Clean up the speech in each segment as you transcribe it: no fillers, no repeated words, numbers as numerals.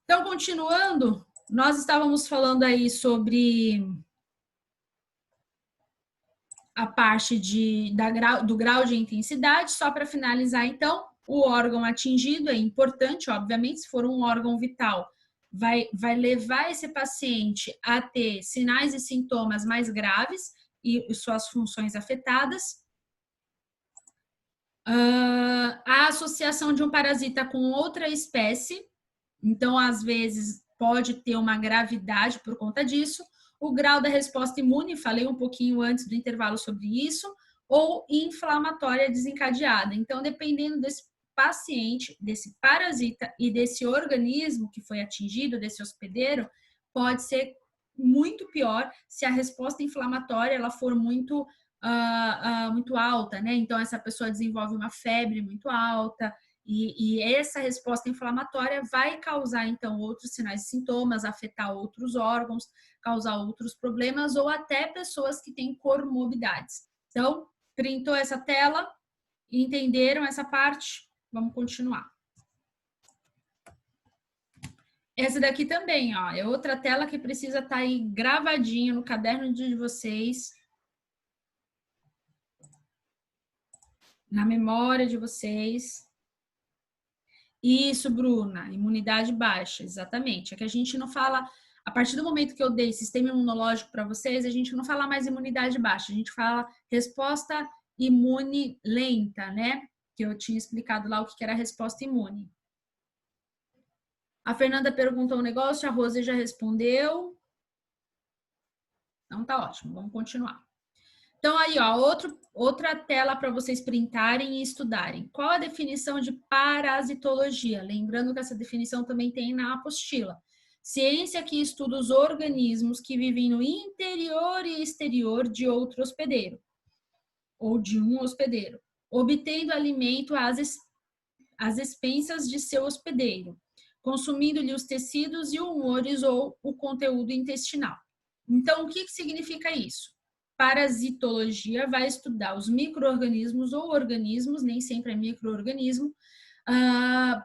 Então, continuando, nós estávamos falando aí sobre a parte do grau de intensidade. Só para finalizar, então, o órgão atingido é importante, obviamente, se for um órgão vital, vai levar esse paciente a ter sinais e sintomas mais graves e suas funções afetadas. A associação de um parasita com outra espécie, então, às vezes, pode ter uma gravidade por conta disso. O grau da resposta imune, falei um pouquinho antes do intervalo sobre isso, ou inflamatória desencadeada. Então, dependendo desse paciente, desse parasita e desse organismo que foi atingido, desse hospedeiro, pode ser muito pior se a resposta inflamatória ela for muito muito alta, né? Então, essa pessoa desenvolve uma febre muito alta, e essa resposta inflamatória vai causar, então, outros sinais e sintomas, afetar outros órgãos, causar outros problemas, ou até pessoas que têm comorbidades. Então, printou essa tela? Entenderam essa parte? Vamos continuar. Essa daqui também, ó, é outra tela que precisa estar aí gravadinho no caderno de vocês, na memória de vocês. Isso, Bruna, imunidade baixa, exatamente. É que a gente não fala, a partir do momento que eu dei sistema imunológico para vocês, a gente não fala mais imunidade baixa, a gente fala resposta imune lenta, né? Que eu tinha explicado lá o que era a resposta imune. A Fernanda perguntou um negócio, a Rose já respondeu. Então tá ótimo, vamos continuar. Então, aí, ó, outra tela para vocês printarem e estudarem. Qual a definição de parasitologia? Lembrando que essa definição também tem na apostila. Ciência que estuda os organismos que vivem no interior e exterior de outro hospedeiro, ou de um hospedeiro, obtendo alimento às expensas de seu hospedeiro, consumindo-lhe os tecidos e humores ou o conteúdo intestinal. Então, o que significa isso? Parasitologia vai estudar os micro-organismos ou organismos, nem sempre é micro-organismo,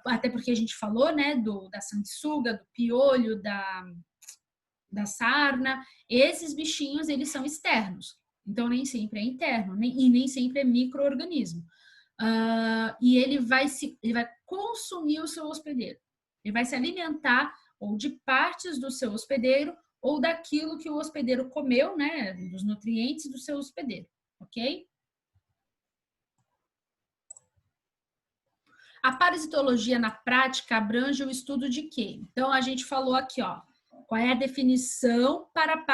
até porque a gente falou, né, da sanguessuga, do piolho, da sarna. Esses bichinhos, eles são externos, então nem sempre é interno, e nem sempre é micro-organismo. E ele vai consumir o seu hospedeiro, ele vai se alimentar ou de partes do seu hospedeiro ou daquilo que o hospedeiro comeu, né, dos nutrientes do seu hospedeiro, ok? A parasitologia na prática abrange o estudo de quê? Então, a gente falou aqui, ó, qual é a definição para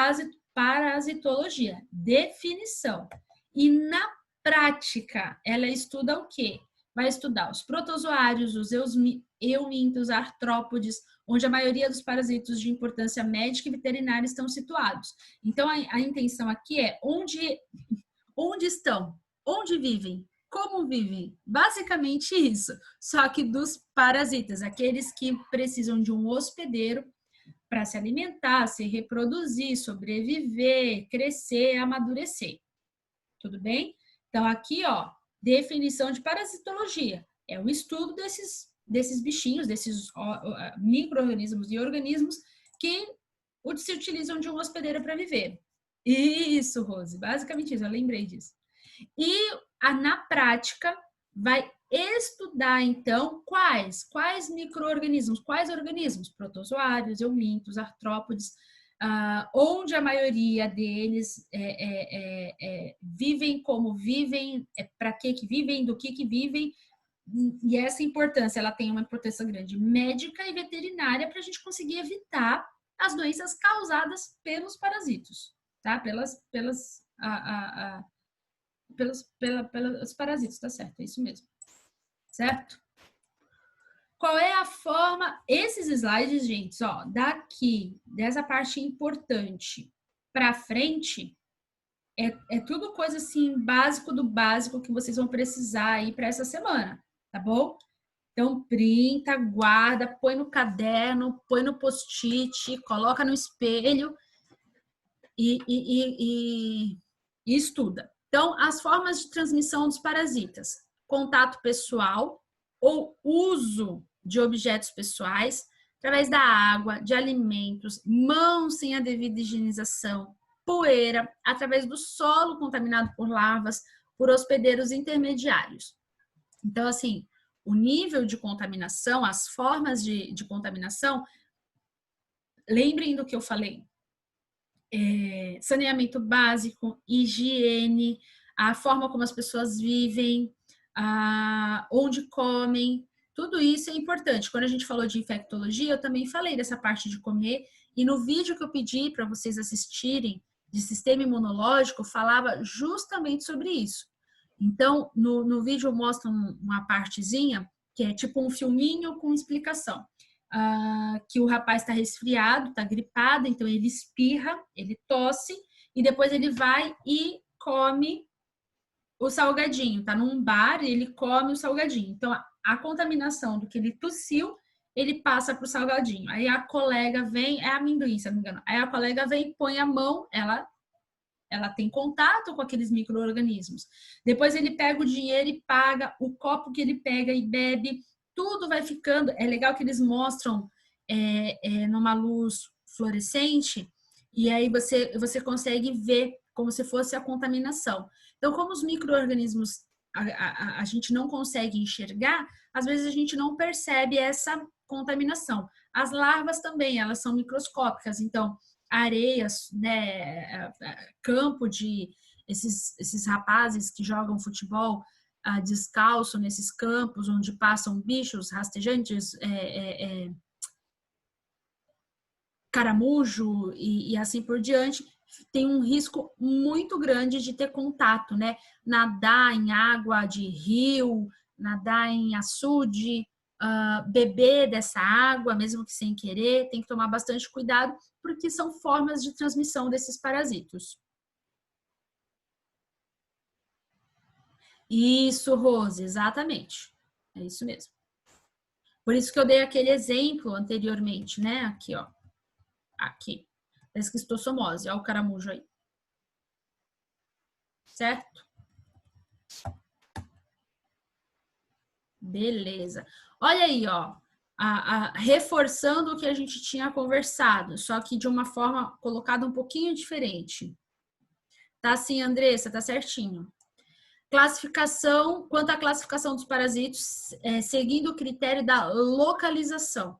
parasitologia? Definição. E na prática, ela estuda o quê? Vai estudar os protozoários, os eumintos, artrópodes, onde a maioria dos parasitos de importância médica e veterinária estão situados. Então, a intenção aqui é onde estão, onde vivem, como vivem. Basicamente isso, só que dos parasitas, aqueles que precisam de um hospedeiro para se alimentar, se reproduzir, sobreviver, crescer, amadurecer. Tudo bem? Então, aqui, ó, definição de parasitologia. É o estudo desses bichinhos, desses micro-organismos e organismos que se utilizam de um hospedeiro para viver. Isso, Rose, basicamente isso, eu lembrei disso. E na prática vai estudar, então, quais micro-organismos, quais organismos? Protozoários, eumintos, artrópodes, onde a maioria deles vivem, como vivem, para que vivem, do que vivem, e essa importância, ela tem uma importância grande médica e veterinária para a gente conseguir evitar as doenças causadas pelos parasitos, tá? Pelos parasitos, tá certo? É isso mesmo, certo? Qual é a forma? Esses slides, gente, ó, daqui, dessa parte importante para frente, é tudo coisa assim, básico do básico que vocês vão precisar aí para essa semana, tá bom? Então, printa, guarda, põe no caderno, põe no post-it, coloca no espelho e estuda. Então, as formas de transmissão dos parasitas: contato pessoal ou uso de objetos pessoais, através da água, de alimentos, mãos sem a devida higienização, poeira, através do solo contaminado por larvas, por hospedeiros intermediários. Então, assim, o nível de contaminação, as formas de contaminação, lembrem do que eu falei. Saneamento básico, higiene, a forma como as pessoas vivem, onde comem, tudo isso é importante. Quando a gente falou de infectologia, eu também falei dessa parte de comer, e no vídeo que eu pedi para vocês assistirem de sistema imunológico, falava justamente sobre isso. Então, no vídeo mostra uma partezinha que é tipo um filminho com explicação. Que o rapaz está resfriado, está gripado, então ele espirra, ele tosse, e depois ele vai e come o salgadinho. Tá num bar e ele come o salgadinho. Então, a contaminação do que ele tossiu, ele passa para o salgadinho. Aí a colega vem, é amendoim, se não me engano. Aí a colega vem, põe a mão, ela tem contato com aqueles micro-organismos. Depois ele pega o dinheiro e paga, o copo que ele pega e bebe, tudo vai ficando. É legal que eles mostram numa luz fluorescente, e aí você consegue ver como se fosse a contaminação. Então, como os micro-organismos a gente não consegue enxergar, às vezes a gente não percebe essa contaminação. As larvas também, elas são microscópicas, então areias, né, campo de esses rapazes que jogam futebol descalço nesses campos onde passam bichos rastejantes, caramujo e assim por diante, tem um risco muito grande de ter contato, né? Nadar em água de rio, nadar em açude, beber dessa água, mesmo que sem querer, tem que tomar bastante cuidado, porque são formas de transmissão desses parasitos. Isso, Rose, exatamente. É isso mesmo. Por isso que eu dei aquele exemplo anteriormente, né? Aqui, ó. Aqui. Da esquistossomose. Olha o caramujo aí. Certo? Beleza. Olha aí, ó. Reforçando o que a gente tinha conversado, só que de uma forma colocada um pouquinho diferente. Tá assim, Andressa, tá certinho. Classificação, quanto à classificação dos parasitos, seguindo o critério da localização.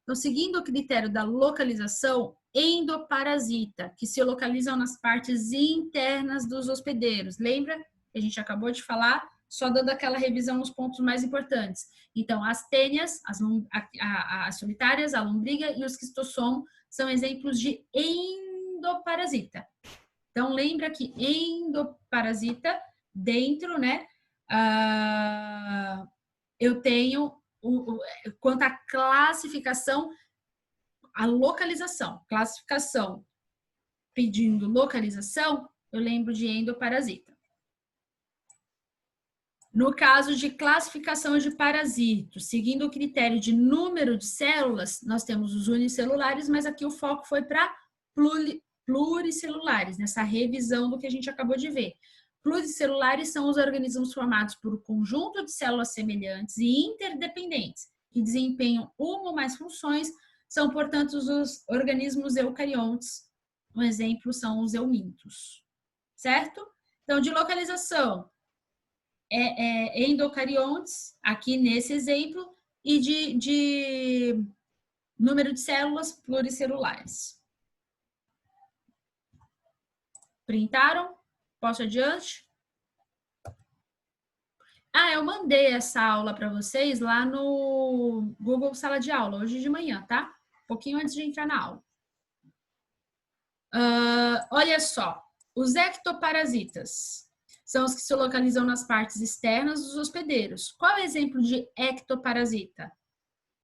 Então, seguindo o critério da localização, endoparasita, que se localizam nas partes internas dos hospedeiros. Lembra que a gente acabou de falar? Só dando aquela revisão nos pontos mais importantes. Então, as tênias, as solitárias, a lombriga e o esquistossomo são exemplos de endoparasita. Então, lembra que endoparasita, dentro, né, eu tenho, quanto à classificação, a localização, classificação pedindo localização, eu lembro de endoparasita. No caso de classificação de parasitos, seguindo o critério de número de células, nós temos os unicelulares, mas aqui o foco foi para pluricelulares, nessa revisão do que a gente acabou de ver. Pluricelulares são os organismos formados por um conjunto de células semelhantes e interdependentes, que desempenham uma ou mais funções, são, portanto, os organismos eucariontes. Um exemplo são os eumintos, certo? Então, de localização, endocariontes, aqui nesse exemplo, e de número de células pluricelulares. Printaram? Posso adiante? Eu mandei essa aula para vocês lá no Google Sala de Aula, hoje de manhã, tá? Um pouquinho antes de entrar na aula. Olha só, os ectoparasitas são os que se localizam nas partes externas dos hospedeiros. Qual é o exemplo de ectoparasita?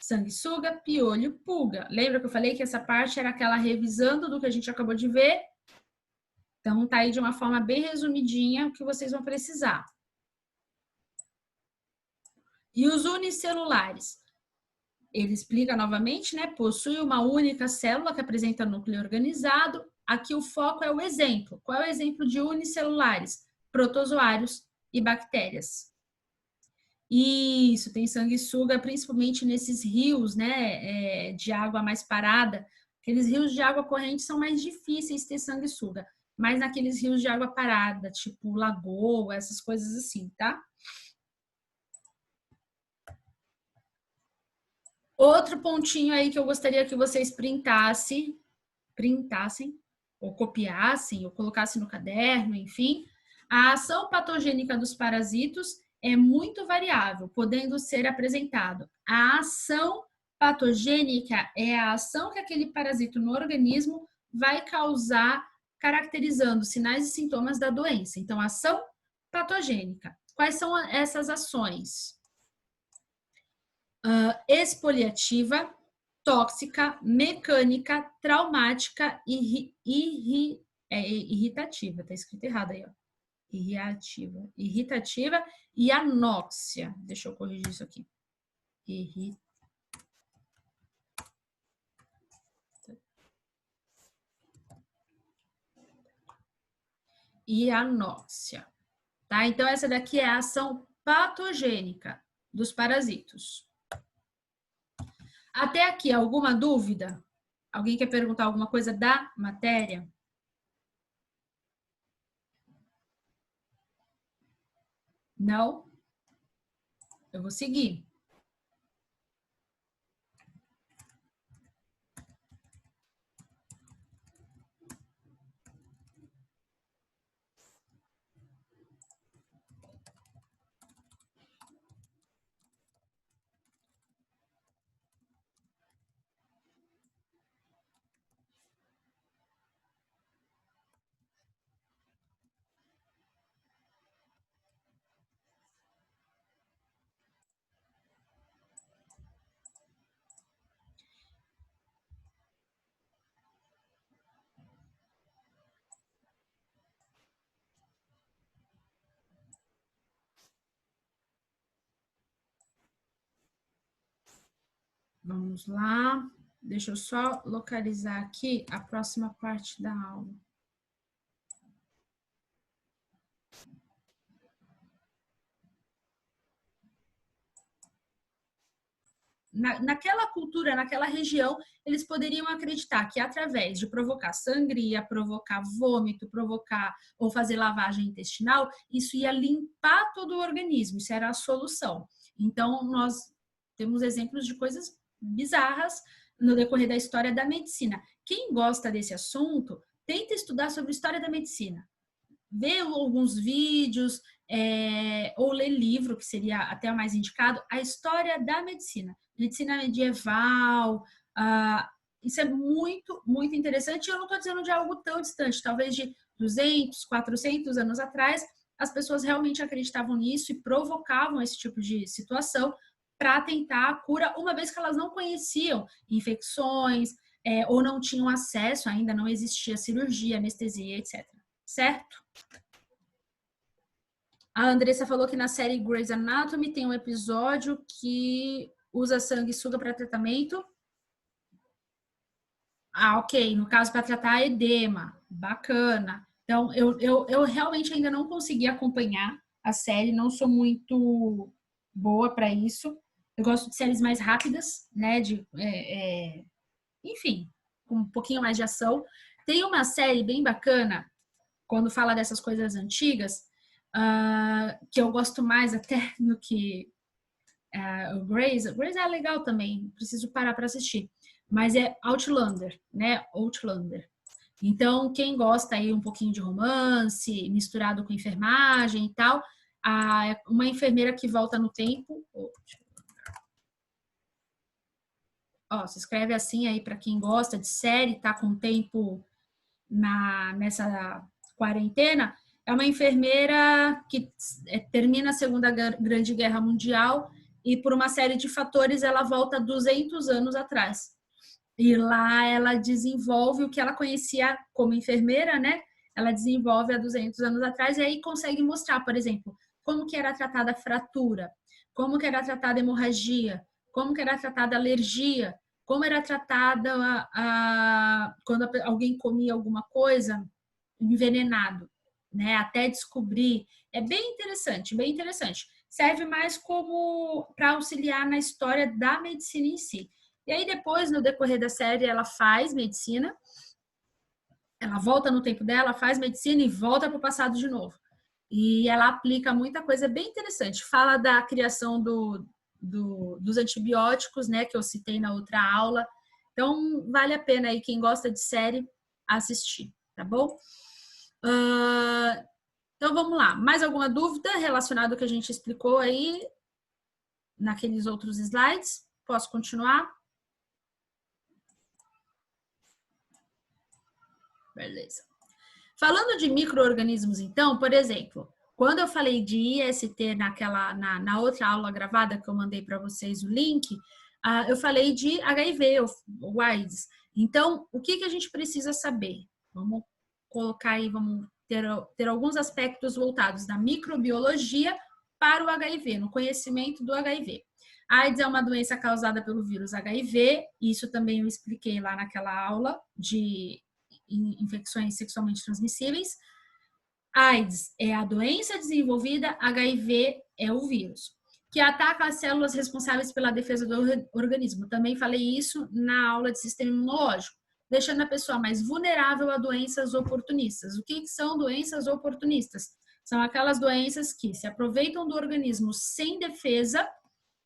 Sanguessuga, piolho, pulga. Lembra que eu falei que essa parte era aquela revisando do que a gente acabou de ver? Então, tá aí de uma forma bem resumidinha o que vocês vão precisar. E os unicelulares? Ele explica novamente, né? Possui uma única célula que apresenta núcleo organizado. Aqui o foco é o exemplo. Qual é o exemplo de unicelulares? Protozoários e bactérias. Isso, tem sanguessuga, principalmente nesses rios, né, de água mais parada. Aqueles rios de água corrente são mais difíceis de ter sanguessuga, mas naqueles rios de água parada, tipo lagoa, essas coisas assim, tá? Outro pontinho aí que eu gostaria que vocês printassem, ou copiassem, ou colocassem no caderno, enfim. A ação patogênica dos parasitos é muito variável, podendo ser apresentado. A ação patogênica é a ação que aquele parasito no organismo vai causar, caracterizando sinais e sintomas da doença. Então, ação patogênica. Quais são essas ações? Expoliativa, tóxica, mecânica, traumática e irritativa. Tá escrito errado aí, ó. Irritativa e anóxia. Deixa eu corrigir isso aqui. E anóxia. Tá? Então, essa daqui é a ação patogênica dos parasitos. Até aqui, alguma dúvida? Alguém quer perguntar alguma coisa da matéria? Não? Eu vou seguir. Vamos lá. Deixa eu só localizar aqui a próxima parte da aula. Naquela cultura, naquela região, eles poderiam acreditar que através de provocar sangria, provocar vômito, provocar ou fazer lavagem intestinal, isso ia limpar todo o organismo, isso era a solução. Então, nós temos exemplos de coisas bizarras no decorrer da história da medicina. Quem gosta desse assunto, tenta estudar sobre a história da medicina. Vê alguns vídeos, ou ler livro, que seria até o mais indicado, a história da medicina. Medicina medieval, isso é muito, muito interessante. E eu não estou dizendo de algo tão distante, talvez de 200, 400 anos atrás, as pessoas realmente acreditavam nisso e provocavam esse tipo de situação para tentar a cura, uma vez que elas não conheciam infecções, ou não tinham acesso, ainda não existia cirurgia, anestesia, etc. Certo? A Andressa falou que na série Grey's Anatomy tem um episódio que usa sanguessuga para tratamento. Ok. No caso, para tratar edema. Bacana. Então, eu realmente ainda não consegui acompanhar a série, não sou muito boa para isso. Eu gosto de séries mais rápidas, né? Enfim, com um pouquinho mais de ação. Tem uma série bem bacana, quando fala dessas coisas antigas, que eu gosto mais até do que o Grey's. O Grey's é legal também, preciso parar para assistir. Mas é Outlander, né? Outlander. Então, quem gosta aí um pouquinho de romance, misturado com enfermagem e tal, uma enfermeira que volta no tempo. Se escreve assim aí para quem gosta de série, tá com tempo nessa quarentena. É uma enfermeira que termina a Segunda Grande Guerra Mundial e, por uma série de fatores, ela volta 200 anos atrás. E lá ela desenvolve o que ela conhecia como enfermeira, né? Ela desenvolve há 200 anos atrás e aí consegue mostrar, por exemplo, como que era tratada a fratura, como que era tratada a hemorragia, como que era tratada a alergia, como era tratada quando alguém comia alguma coisa envenenado, né? Até descobrir. É bem interessante, bem interessante. serve mais como para auxiliar na história da medicina em si. E aí depois, no decorrer da série, ela faz medicina, ela volta no tempo dela, faz medicina e volta para o passado de novo. E ela aplica muita coisa bem interessante. Fala da criação dos antibióticos, né, que eu citei na outra aula. Então, vale a pena aí, quem gosta de série, assistir, tá bom? Então, vamos lá. Mais alguma dúvida relacionada ao que a gente explicou aí naqueles outros slides? Posso continuar? Beleza. Falando de micro-organismos, então, por exemplo, quando eu falei de IST na outra aula gravada que eu mandei para vocês o link, eu falei de HIV, o AIDS. Então, o que a gente precisa saber? Vamos colocar aí, vamos ter alguns aspectos voltados da microbiologia para o HIV, no conhecimento do HIV. A AIDS é uma doença causada pelo vírus HIV, isso também eu expliquei lá naquela aula de infecções sexualmente transmissíveis. AIDS é a doença desenvolvida, HIV é o vírus, que ataca as células responsáveis pela defesa do organismo. Também falei isso na aula de sistema imunológico, deixando a pessoa mais vulnerável a doenças oportunistas. O que são doenças oportunistas? São aquelas doenças que se aproveitam do organismo sem defesa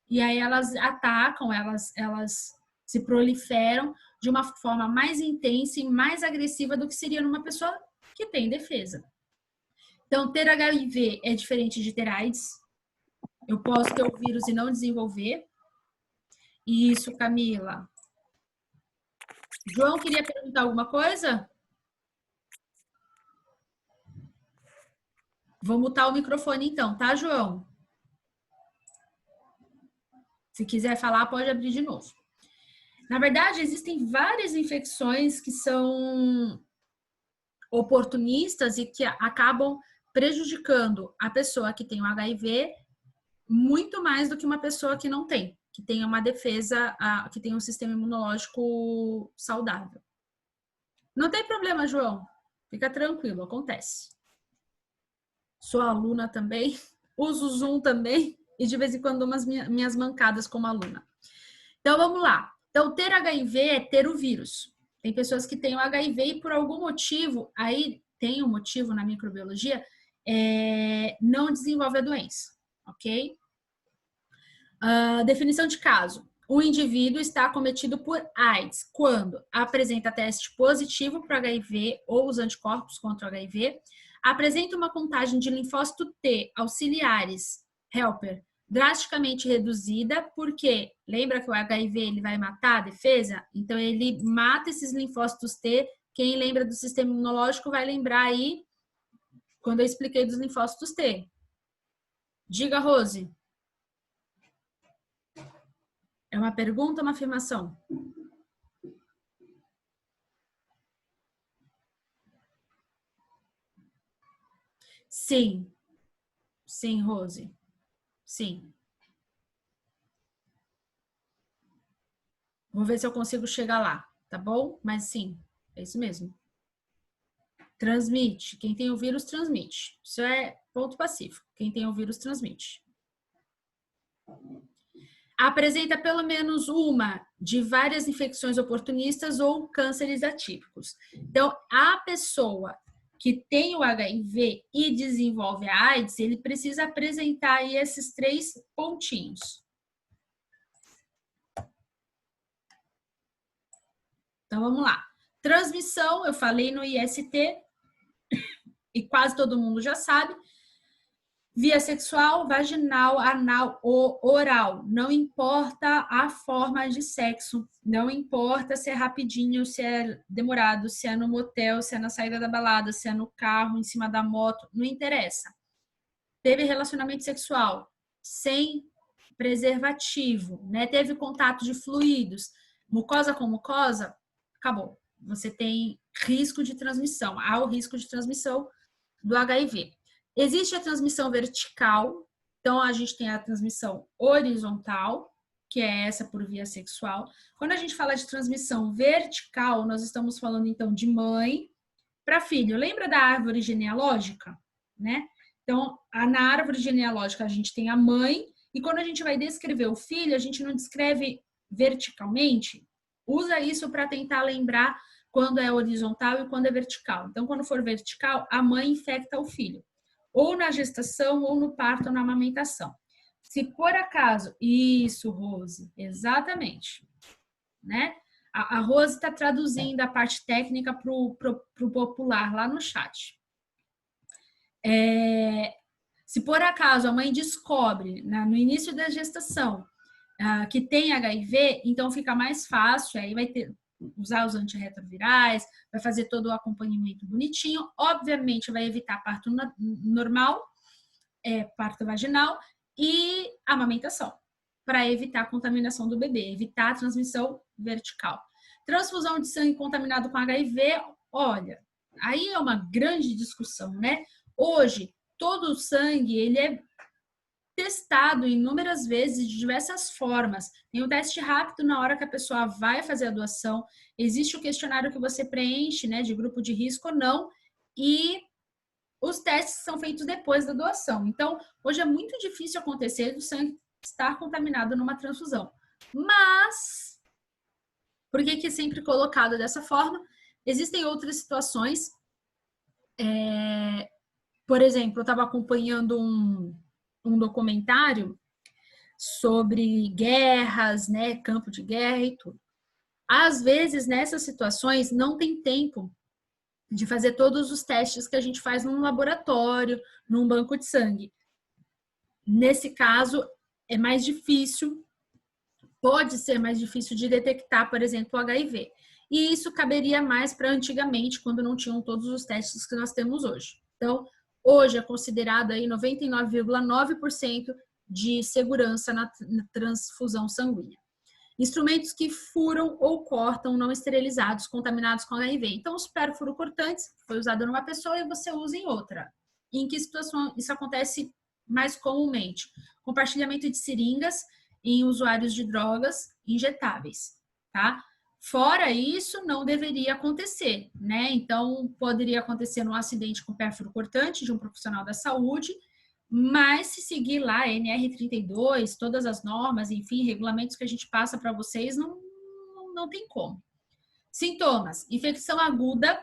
e aí elas atacam, elas se proliferam de uma forma mais intensa e mais agressiva do que seria numa pessoa que tem defesa. Então, ter HIV é diferente de ter AIDS. Eu posso ter o vírus e não desenvolver. Isso, Camila. João, queria perguntar alguma coisa? Vou mutar o microfone então, tá, João? Se quiser falar, pode abrir de novo. Na verdade, existem várias infecções que são oportunistas e que acabam prejudicando a pessoa que tem o HIV muito mais do que uma pessoa que não tem, que tenha uma defesa, que tenha um sistema imunológico saudável. Não tem problema, João. Fica tranquilo, acontece. Sou aluna também, uso o Zoom também e de vez em quando dou umas minhas mancadas como aluna. Então, vamos lá. Então, ter HIV é ter o vírus. Tem pessoas que têm o HIV e por algum motivo, aí tem um motivo na microbiologia, não desenvolve a doença, ok? Definição de caso. O indivíduo está acometido por AIDS quando apresenta teste positivo para o HIV ou os anticorpos contra o HIV, apresenta uma contagem de linfócito T auxiliares, helper, drasticamente reduzida, porque lembra que o HIV ele vai matar a defesa? Então, ele mata esses linfócitos T. Quem lembra do sistema imunológico vai lembrar aí quando eu expliquei dos linfócitos T. Diga, Rose. É uma pergunta ou uma afirmação? Sim. Sim, Rose. Sim. Vou ver se eu consigo chegar lá, tá bom? Mas sim, é isso mesmo. Transmite. Quem tem o vírus, transmite. Isso é ponto pacífico. Quem tem o vírus, transmite. Apresenta pelo menos uma de várias infecções oportunistas ou cânceres atípicos. Então, a pessoa que tem o HIV e desenvolve a AIDS, ele precisa apresentar aí esses 3 pontinhos. Então, vamos lá. Transmissão, eu falei no IST, e quase todo mundo já sabe. Via sexual, vaginal, anal ou oral. Não importa a forma de sexo, não importa se é rapidinho, se é demorado, se é no motel, se é na saída da balada, se é no carro, em cima da moto, não interessa. Teve relacionamento sexual sem preservativo, né? Teve contato de fluidos, mucosa com mucosa, acabou. Você tem risco de transmissão, há o risco de transmissão do HIV. Existe a transmissão vertical, então a gente tem a transmissão horizontal, que é essa por via sexual. Quando a gente fala de transmissão vertical, nós estamos falando então de mãe para filho. Lembra da árvore genealógica, né? Então, na árvore genealógica, a gente tem a mãe, e quando a gente vai descrever o filho, a gente não descreve verticalmente. Usa isso para tentar lembrar quando é horizontal e quando é vertical. Então, quando for vertical, a mãe infecta o filho, ou na gestação, ou no parto, ou na amamentação. Se por acaso, isso, Rose, exatamente, né? A Rose está traduzindo a parte técnica para o popular lá no chat. Se por acaso a mãe descobre no início da gestação que tem HIV, então fica mais fácil, aí vai usar os antirretrovirais, vai fazer todo o acompanhamento bonitinho, obviamente vai evitar parto normal, parto vaginal e amamentação, para evitar a contaminação do bebê, evitar a transmissão vertical. Transfusão de sangue contaminado com HIV, olha, aí é uma grande discussão, né? Hoje, todo o sangue, ele é testado inúmeras vezes de diversas formas. Tem um teste rápido na hora que a pessoa vai fazer a doação, existe o questionário que você preenche, né, de grupo de risco ou não, e os testes são feitos depois da doação. Então, hoje é muito difícil acontecer do sangue estar contaminado numa transfusão. Mas, por que é sempre colocado dessa forma? Existem outras situações. Por exemplo, eu estava acompanhando um documentário sobre guerras, né, campo de guerra e tudo. Às vezes, nessas situações, não tem tempo de fazer todos os testes que a gente faz num laboratório, num banco de sangue. Nesse caso, é mais difícil, pode ser mais difícil de detectar, por exemplo, o HIV. E isso caberia mais para antigamente, quando não tinham todos os testes que nós temos hoje. Então, hoje é considerado aí 99,9% de segurança na transfusão sanguínea. Instrumentos que furam ou cortam não esterilizados, contaminados com HIV. Então, os perfuro-cortantes foi usado numa pessoa e você usa em outra. Em que situação isso acontece mais comumente? Compartilhamento de seringas em usuários de drogas injetáveis, tá? Fora isso, não deveria acontecer, né? Então, poderia acontecer num acidente com perfuro-cortante de um profissional da saúde, mas se seguir lá NR32, todas as normas, enfim, regulamentos que a gente passa para vocês, não tem como. Sintomas: infecção aguda,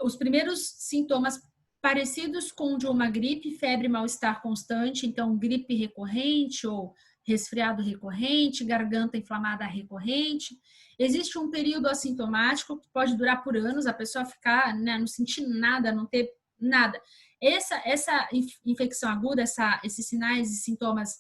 os primeiros sintomas parecidos com o de uma gripe, febre, mal-estar constante, então gripe recorrente ou resfriado recorrente, garganta inflamada recorrente. Existe um período assintomático que pode durar por anos, a pessoa ficar, né, não sentir nada, não ter nada. Essa infecção aguda, esses sinais e sintomas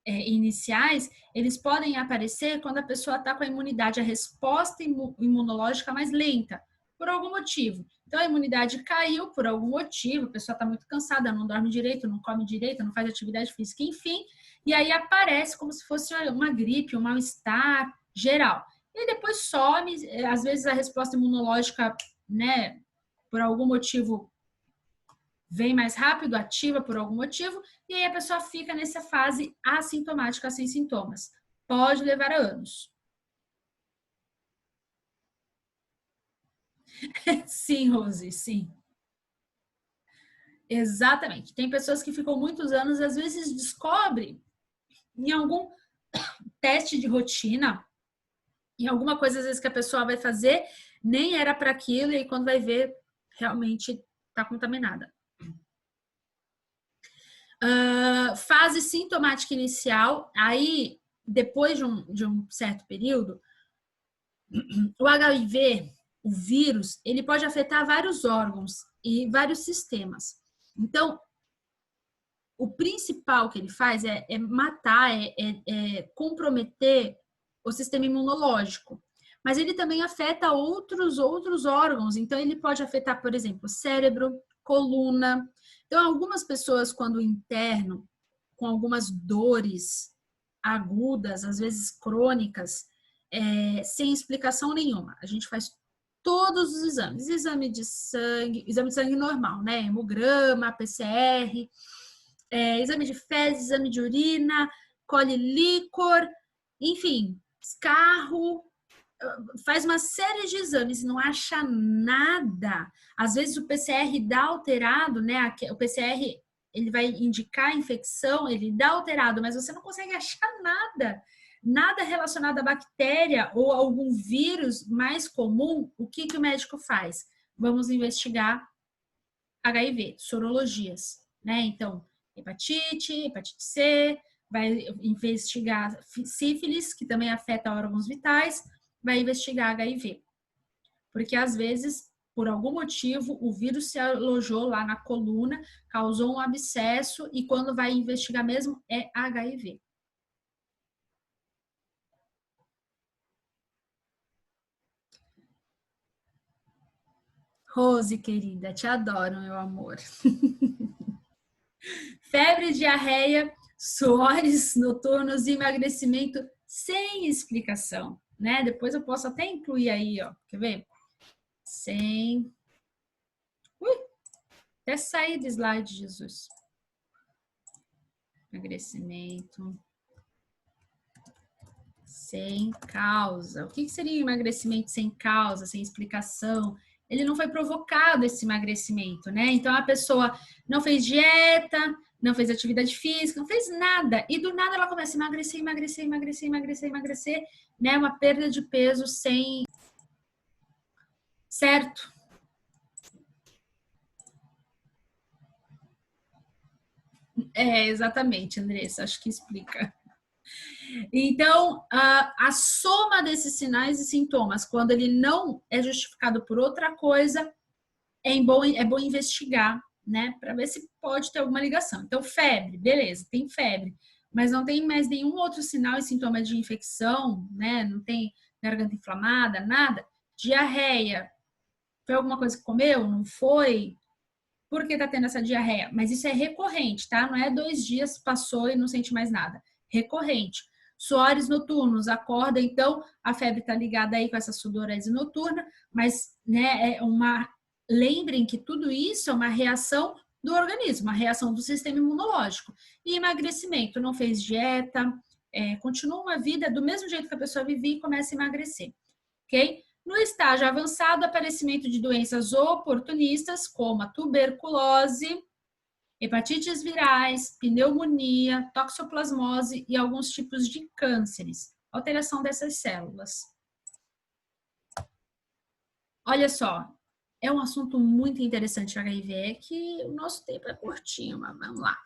iniciais, eles podem aparecer quando a pessoa está com a imunidade, a resposta imunológica mais lenta, por algum motivo. Então, a imunidade caiu por algum motivo, a pessoa está muito cansada, não dorme direito, não come direito, não faz atividade física, enfim, e aí aparece como se fosse uma gripe, um mal-estar geral. E depois some, às vezes a resposta imunológica, né, por algum motivo vem mais rápido, ativa por algum motivo, e aí a pessoa fica nessa fase assintomática, sem sintomas. Pode levar anos. Sim, Rose, sim. Exatamente. Tem pessoas que ficam muitos anos, às vezes descobre em algum teste de rotina, em alguma coisa, às vezes, que a pessoa vai fazer, nem era para aquilo, e aí quando vai ver, realmente está contaminada. Fase sintomática inicial, aí, depois de um certo período, o HIV, o vírus, ele pode afetar vários órgãos e vários sistemas. Então, o principal que ele faz é matar, comprometer o sistema imunológico. Mas ele também afeta outros órgãos. Então, ele pode afetar, por exemplo, cérebro, coluna. Então, algumas pessoas, quando internam, com algumas dores agudas, às vezes crônicas, sem explicação nenhuma. A gente faz todos os exames. Exame de sangue normal, né? Hemograma, PCR, exame de fezes, exame de urina, colhe líquor, enfim, escarro, faz uma série de exames e não acha nada. Às vezes o PCR dá alterado, né? O PCR ele vai indicar a infecção, ele dá alterado, mas você não consegue achar nada relacionado à bactéria ou algum vírus mais comum, o que o médico faz? Vamos investigar HIV, sorologias, né? Então, hepatite C, vai investigar sífilis, que também afeta órgãos vitais, vai investigar HIV. Porque às vezes, por algum motivo, o vírus se alojou lá na coluna, causou um abscesso e quando vai investigar mesmo é HIV. Rose, querida, te adoro, meu amor. Febre, diarreia, suores noturnos e emagrecimento sem explicação, né? Depois eu posso até incluir aí, ó. Quer ver? Sem... Ui, até sair do slide, Jesus. Emagrecimento sem causa. O que seria emagrecimento sem causa, sem explicação? Ele não foi provocado esse emagrecimento, né? Então a pessoa não fez dieta, não fez atividade física, não fez nada. E do nada ela começa a emagrecer, emagrecer, emagrecer, emagrecer, emagrecer, né? Uma perda de peso sem... Certo? É, exatamente, Andressa, acho que explica. Então, a soma desses sinais e sintomas, quando ele não é justificado por outra coisa, é bom investigar, né, para ver se pode ter alguma ligação. Então, febre, beleza, tem febre, mas não tem mais nenhum outro sinal e sintoma de infecção, né, não tem garganta inflamada, nada. Diarreia, foi alguma coisa que comeu? Não foi? Por que tá tendo essa diarreia? Mas isso é recorrente, tá? Não é 2 dias, passou e não sente mais nada. Recorrente. Suores noturnos, acorda, então a febre tá ligada aí com essa sudorese noturna, mas, né, lembrem que tudo isso é uma reação do organismo, uma reação do sistema imunológico. E emagrecimento, não fez dieta, continua uma vida do mesmo jeito que a pessoa vivia e começa a emagrecer, ok? No estágio avançado, aparecimento de doenças oportunistas, como a tuberculose, hepatites virais, pneumonia, toxoplasmose e alguns tipos de cânceres. Alteração dessas células. Olha só, é um assunto muito interessante o HIV, é que o nosso tempo é curtinho, mas vamos lá.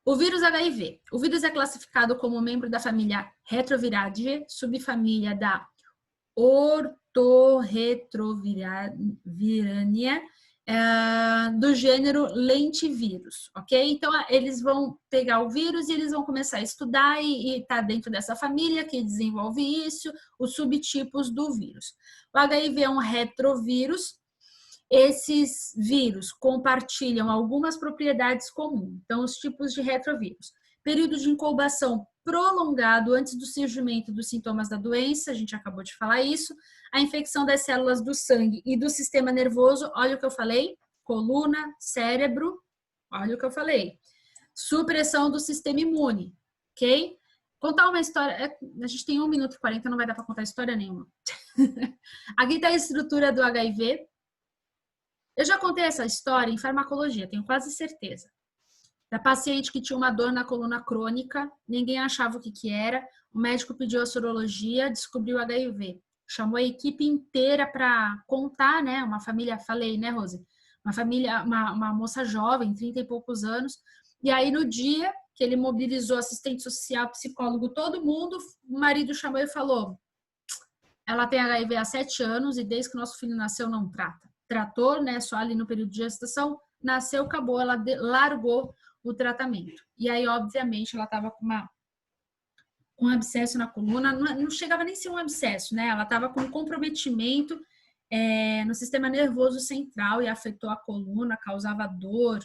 O vírus HIV. O vírus é classificado como membro da família Retroviridae, subfamília da ortorretroviridae, do gênero lentivírus, ok? Então, eles vão pegar o vírus e eles vão começar a estudar e tá dentro dessa família que desenvolve isso, os subtipos do vírus. O HIV é um retrovírus. Esses vírus compartilham algumas propriedades comuns. Então, os tipos de retrovírus. Período de incubação prolongado antes do surgimento dos sintomas da doença, a gente acabou de falar isso. A infecção das células do sangue e do sistema nervoso, olha o que eu falei, coluna, cérebro, olha o que eu falei. Supressão do sistema imune, ok? Contar uma história, a gente tem 1 minuto e 40, não vai dar para contar história nenhuma. Aqui está a estrutura do HIV. Eu já contei essa história em farmacologia, tenho quase certeza. Da paciente que tinha uma dor na coluna crônica, ninguém achava o que era, o médico pediu a sorologia, descobriu HIV. Chamou a equipe inteira para contar, né? Uma família, falei, né, Rose? Uma família, uma moça jovem, 30 e poucos anos. E aí, no dia que ele mobilizou assistente social, psicólogo, todo mundo, o marido chamou e falou: ela tem HIV há 7 anos e desde que nosso filho nasceu não trata. Tratou, né, só ali no período de gestação, nasceu, acabou, ela largou o tratamento. E aí, obviamente, ela estava com um abscesso na coluna, não chegava nem a ser um abscesso, né? Ela estava com um comprometimento no sistema nervoso central e afetou a coluna, causava dor,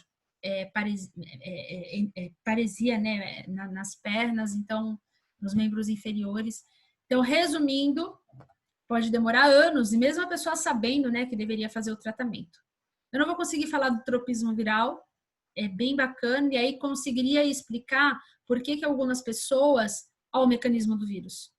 paresia, né, nas pernas, então, nos membros inferiores. Então, resumindo, pode demorar anos, e mesmo a pessoa sabendo, né, que deveria fazer o tratamento. Eu não vou conseguir falar do tropismo viral, é bem bacana, e aí conseguiria explicar por que algumas pessoas, ao mecanismo do vírus.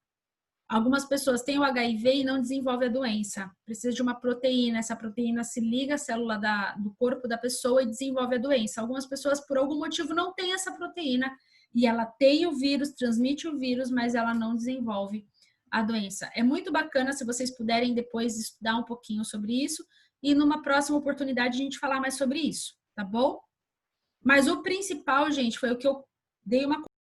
Algumas pessoas têm o HIV e não desenvolvem a doença. Precisa de uma proteína. Essa proteína se liga à célula do corpo da pessoa e desenvolve a doença. Algumas pessoas, por algum motivo, não têm essa proteína e ela tem o vírus, transmite o vírus, mas ela não desenvolve a doença. É muito bacana se vocês puderem depois estudar um pouquinho sobre isso e numa próxima oportunidade a gente falar mais sobre isso, tá bom? Mas o principal, gente, foi o que eu dei uma